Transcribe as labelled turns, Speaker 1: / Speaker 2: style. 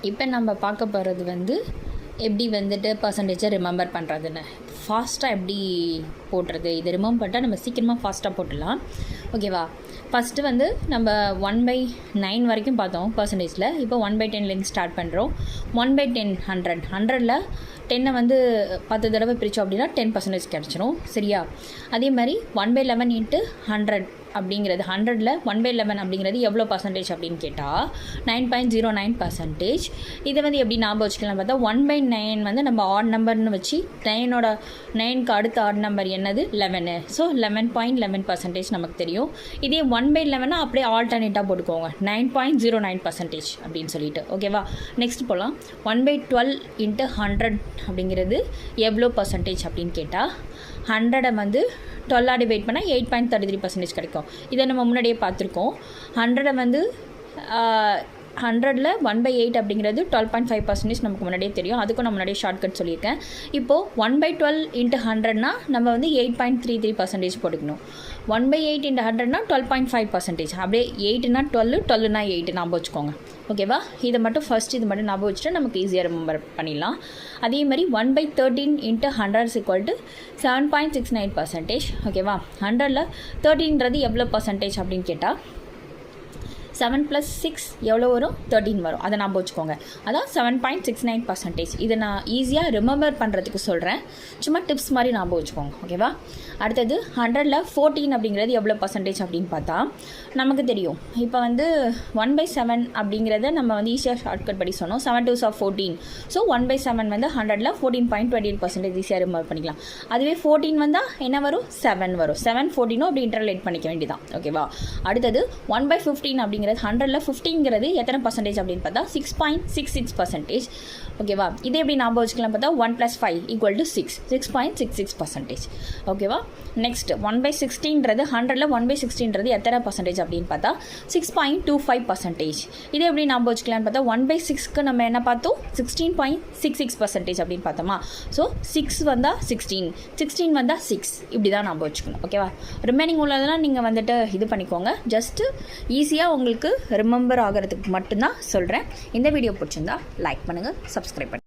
Speaker 1: இப்போ நம்ம பார்க்க போகிறது வந்து எப்படி வந்துட்டு பர்சன்டேஜை ரிமெம்பர் பண்ணுறதுன்னு. ஃபாஸ்ட்டாக எப்படி போடுறது, இது ரிமெம்பர் பண்ணிட்டால் நம்ம சீக்கிரமாக ஃபாஸ்ட்டாக போட்டுடலாம். ஓகேவா? ஃபஸ்ட்டு வந்து நம்ம 1/9 வரைக்கும் பார்த்தோம் பர்சன்டேஜில். இப்போ 1/10லேருந்து ஸ்டார்ட் பண்ணுறோம். 1/10 100. 100ல் 10 வந்து 10 தடவை பிரித்தோம் அப்படின்னா 10% கிடச்சிரும். சரியா? அதே மாதிரி 1/11 இன்ட்டு 100 அப்படிங்கிறது 100ல் 1/11 அப்படிங்கிறது எவ்வளோ பர்சன்டேஜ் அப்படின்னு கேட்டால் 9.09%. இதை வந்து எப்படி ஞாபகம் வச்சுக்கலாம் பார்த்தா 1/9 வந்து நம்ம ஆட் நம்பர்னு வச்சு 9க்கு அடுத்த ஆட் நம்பர் என்னது 11. ஸோ 11.11% நமக்கு தெரியும். இதே 1/11 அப்படியே ஆல்டர்னேட்டாக போட்டுக்கோங்க 9.09% அப்படின்னு சொல்லிட்டு. ஓகேவா? நெக்ஸ்ட் போகலாம். 1/12 இன்ட்டு 100 அப்படிங்கிறது எவ்வளோ பர்சன்டேஜ் அப்படின்னு கேட்டால் 100 வந்து 12 டிவைட் பண்ணால் 8.33% கிடைக்கும். இதை நம்ம முன்னாடியே பார்த்துருக்கோம். 100 வந்து 100ல் 1/8 அப்படிங்கிறது 12.5% நமக்கு முன்னாடியே தெரியும். அதுக்கும் நான் முன்னாடியே ஷார்ட்கட் சொல்லியிருக்கேன். இப்போது 1/12 இன்ட்டு 100னா நம்ம வந்து 8.33% போட்டுக்கணும். 1/8 இன்ட்டு 100னா 12.5%. அப்படியே 8னா 12, 12னா 8 ஞாபகம் வச்சுக்கோங்க. ஓகேவா? இதை மட்டும் ஃபஸ்ட் இது மட்டும் ஞாபகம் வச்சுட்டு நமக்கு ஈஸியாக ரிமெம்பர் பண்ணிடலாம். அதே மாதிரி 1/13 இன்ட்டு 100 = 7.69%. ஓகேவா? 100ல் 13ன்றது எவ்வளோ பர்சன்டேஜ் அப்படின்னு கேட்டால் 7 + 6 எவ்வளோ வரும்? 13 வரும். அதை ஞாபகம் வச்சுக்கோங்க. அதான் 7.69%. இதை நான் ஈஸியாக ரிமெம்பர் பண்ணுறதுக்கு சொல்கிறேன். சும்மா டிப்ஸ் மாதிரி ஞாபகம் வச்சுக்கோங்க. ஓகேவா? அடுத்தது 100ல் 14 அப்படிங்கிறது எவ்வளோ பர்சன்டேஜ் அப்படின்னு பார்த்தா நமக்கு தெரியும். இப்போ வந்து 1/7 அப்படிங்கிறத நம்ம வந்து ஈஸியாக ஷார்ட்கட் படி சொன்னோம். 7 2s are 14. ஸோ 1/7 வந்து 100ல் 14.28% ஈஸியாக ரிமெம்பர் பண்ணிக்கலாம். அதுவே 14 வந்தால் என்ன வரும்? 7 வரும். 7 14 அப்படி இன்டர்லேட் பண்ணிக்க வேண்டியதான். ஓகேவா? அடுத்தது 1/15 அப்படிங்கிறது 100ல் 15ங்கிறது எத்தனை பர்சன்டேஜ் அப்படின்னு பார்த்தா 6.66%. ஓகேவா? இதே எப்படி ஞாபகம் வச்சுக்கலாம் பார்த்தா 1 + 5 = 6. 6.66%. ஓகேவா? நெக்ஸ்ட் 1/16ன்றது 100ல் 1/16ன்றது எத்தனை பர்சன்டேஜ் அப்படின்னு பார்த்தா 6.25%. இதே எப்படி ஞாபகம் வச்சுக்கலாம்னு பார்த்தா 1/6க்கு நம்ம என்ன பார்த்தோம்? 16.66% அப்படின்னு பார்த்தோமா? ஸோ 6 வந்தால் 16, 16 வந்தால் 6, இப்படி தான் ஞாபகம் வச்சுக்கணும். ஓகேவா? ரிமைனிங் உள்ளதெல்லாம் நீங்கள் வந்துட்டு இது பண்ணிக்கோங்க. ஜஸ்ட்டு ஈஸியாக உங்களுக்கு ரிமெம்பர் ஆகிறதுக்கு மட்டும்தான் சொல்கிறேன். இந்த வீடியோ பிடிச்சிருந்தா லைக் பண்ணுங்கள், சப்ஸ்கிரைப் பண்ணுங்கள்.